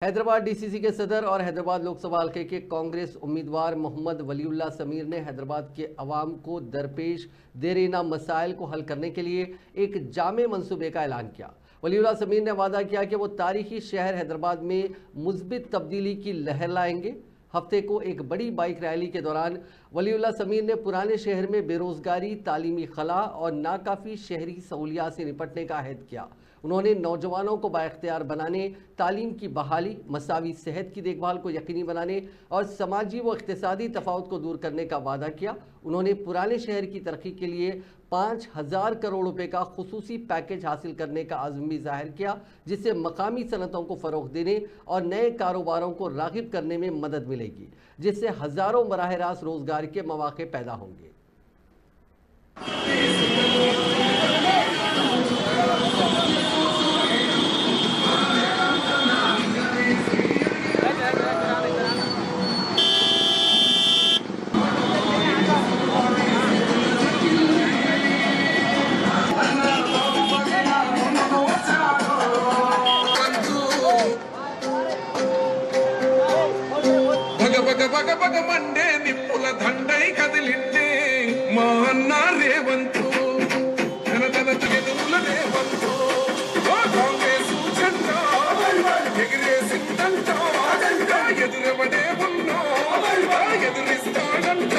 Hyderabad DCC के सदर और हैदराबाद लोकसभा हल्के के कांग्रेस उम्मीदवार मोहम्मद वलीउल्लाह समीर ने हैदराबाद के अवाम को दरपेश देरीना मसाइल को हल करने के लिए एक जामे मंसूबे का ऐलान किया। वलीउल्लाह समीर ने वादा किया कि वो तारीखी शहर हैदराबाद में मुस्बित तब्दीली की लहर लाएंगे। हफ्ते को एक बड़ी बाइक रैली के दौरान वलीउल्लाह समीर ने पुराने शहर में बेरोजगारी, तालीमी खला और नाकाफी शहरी सहूलियात से निपटने का अहद किया। उन्होंने नौजवानों को बाइख्तियार बनाने, तालीम की बहाली, मसावी सेहत की देखभाल को यकीनी बनाने और समाजी व इक़्तिसादी तफावत को दूर करने का वादा किया। उन्होंने पुराने शहर की तरक्की के लिए 5000 करोड़ रुपए का खुसूसी पैकेज हासिल करने का आज़म भी जाहिर किया, जिससे मकामी सनतों को फ़रोग़ देने और नए कारोबारों को राग़िब करने में मदद मिलेगी, जिससे हज़ारों बराह रास्त रोज़गार के मौक़े पैदा होंगे। బగ బగ మండే నిప్పుల దండై కదిలిండే మా అన్న రేవంతు ధన ధన ఎదురుల రేవంతు కాంగ్రెస్ జెండా ఎగిరేసిందంట ఎదురవడే ఉన్నా ఎదురిస్తాడంట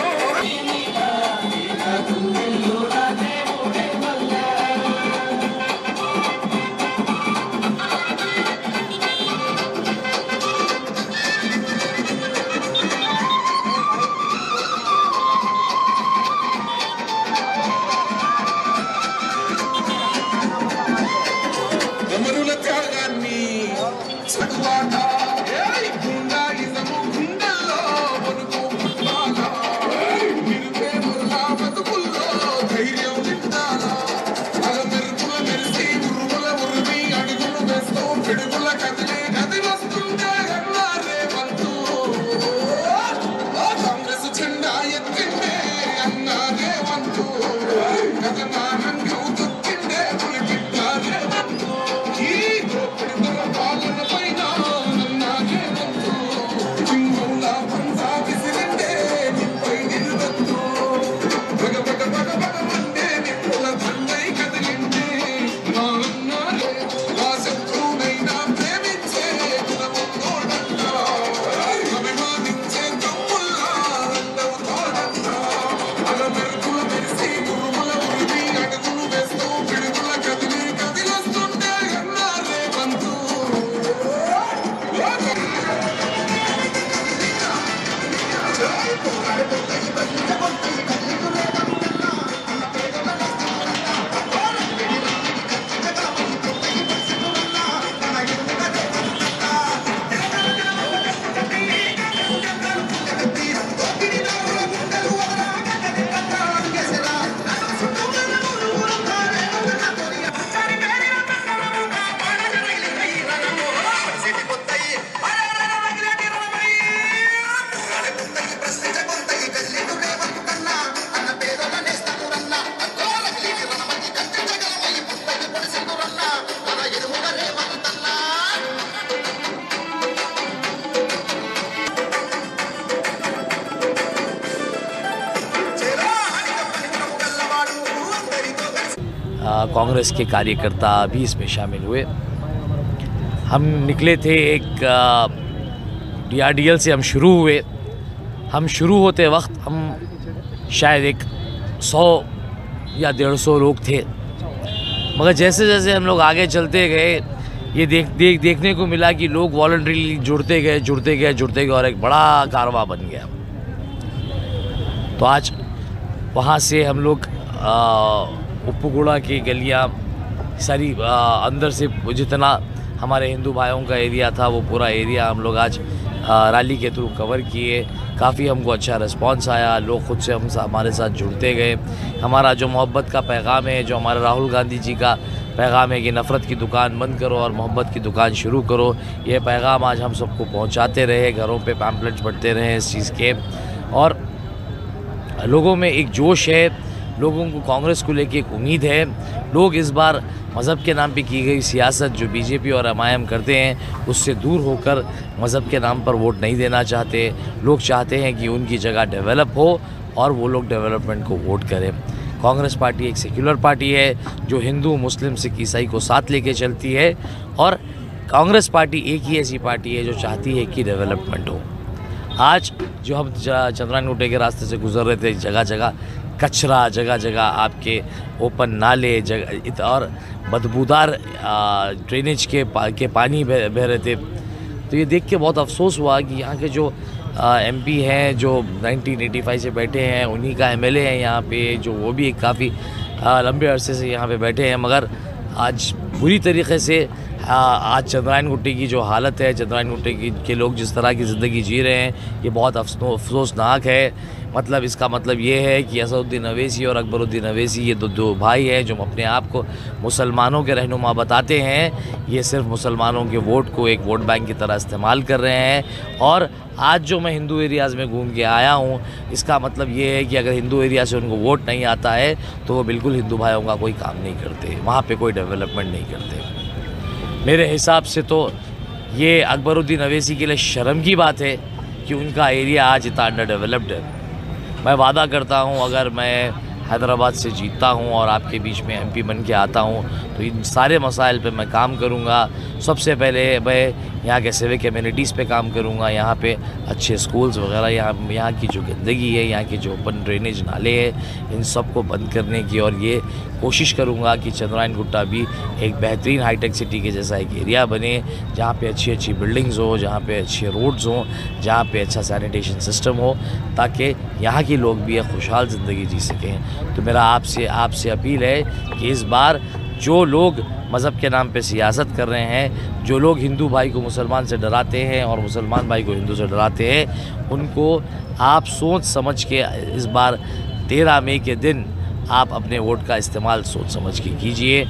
कांग्रेस के कार्यकर्ता भी इसमें शामिल हुए। हम निकले थे एक DRDL से हम शुरू हुए। हम शुरू होते वक्त हम शायद एक 100 या 150 लोग थे, मगर जैसे जैसे हम लोग आगे चलते गए ये देखने को मिला कि लोग वॉलंटरीली जुड़ते गए और एक बड़ा कारवां बन गया। तो आज वहाँ से हम लोग उप्पुगुड़ा की गलियाँ सारी अंदर से जितना हमारे हिंदू भाइयों का एरिया था वो पूरा एरिया हम लोग आज रैली के थ्रू कवर किए। काफ़ी हमको अच्छा रिस्पांस आया, लोग खुद से हमारे साथ जुड़ते गए। हमारा जो मोहब्बत का पैगाम है, जो हमारा राहुल गांधी जी का पैगाम है कि नफ़रत की दुकान बंद करो और मोहब्बत की दुकान शुरू करो, ये पैगाम आज हम सबको पहुंचाते रहे, घरों पे पैम्पलेट्स बढ़ते रहे इस चीज़ के, और लोगों में एक जोश है, लोगों को कांग्रेस को लेके एक उम्मीद है। लोग इस बार मज़हब के नाम पे की गई सियासत जो बीजेपी और एमआईएम करते हैं उससे दूर होकर मज़हब के नाम पर वोट नहीं देना चाहते। लोग चाहते हैं कि उनकी जगह डेवलप हो और वो लोग डेवलपमेंट को वोट करें। कांग्रेस पार्टी एक सेक्युलर पार्टी है जो हिंदू, मुस्लिम, सिख, ईसाई को साथ लेके चलती है और कांग्रेस पार्टी एक ही ऐसी पार्टी है जो चाहती है कि डेवलपमेंट हो। आज जो हम चंद्रायन गुट्टे के रास्ते से गुजर रहे थे, जगह जगह कचरा, जगह जगह आपके ओपन नाले जगह और बदबूदार ड्रेनेज के पानी बह रहे थे, तो ये देख के बहुत अफसोस हुआ कि यहाँ के जो एमपी हैं जो 1985 से बैठे हैं, उन्हीं का एमएलए है यहाँ पे, जो वो भी काफ़ी लंबे अरसे से यहाँ पे बैठे हैं, मगर आज बुरी तरीके से आज चंद्रायन गुट्टे की जो हालत है, चंद्रायन गुट्टे के लोग जिस तरह की ज़िंदगी जी रहे हैं, ये बहुत अफसोसनाक है। मतलब इसका मतलब ये है कि असदुद्दीन अवैसी और अकबरुद्दीन अवैसी ये दो भाई हैं जो अपने आप को मुसलमानों के रहनुमा बताते हैं, ये सिर्फ मुसलमानों के वोट को एक वोट बैंक की तरह इस्तेमाल कर रहे हैं। और आज जो मैं हिंदू एरियाज़ में घूम के आया हूँ, इसका मतलब ये है कि अगर हिंदू एरिया से उनको वोट नहीं आता है तो वो बिल्कुल हिंदू भाइयों का कोई काम नहीं करते, वहाँ पे कोई डेवलपमेंट नहीं करते। मेरे हिसाब से तो ये अकबरुद्दीन अवैसी के लिए शर्म की बात है कि उनका एरिया आज इतना अंडर डेवलप्ड है। मैं वादा करता हूँ अगर मैं हैदराबाद से जीतता हूँ और आपके बीच में एमपी बन के आता हूँ तो इन सारे मसाइल पे मैं काम करूँगा। सबसे पहले मैं यहाँ के सिविक कम्युनिटीज़ पे काम करूँगा, यहाँ पे अच्छे स्कूल्स वगैरह, यहाँ की जो गंदगी है, यहाँ के जो ओपन ड्रेनेज नाले हैं, इन सब को बंद करने की, और ये कोशिश करूँगा कि चंद्रायन गुट्टा भी एक बेहतरीन हाईटेक सिटी के जैसा एक एरिया बने, जहाँ पे अच्छी अच्छी बिल्डिंग्स हो, जहाँ पे अच्छे रोड्स हों, जहाँ पे अच्छा सैनिटेशन सिस्टम हो, ताकि यहाँ के लोग भी एक खुशहाल ज़िंदगी जी सकें। तो मेरा आपसे अपील है कि इस बार जो लोग मज़हब के नाम पे सियासत कर रहे हैं, जो लोग हिंदू भाई को मुसलमान से डराते हैं और मुसलमान भाई को हिंदू से डराते हैं, उनको आप सोच समझ के इस बार 13 मई के दिन आप अपने वोट का इस्तेमाल सोच समझ के कीजिए।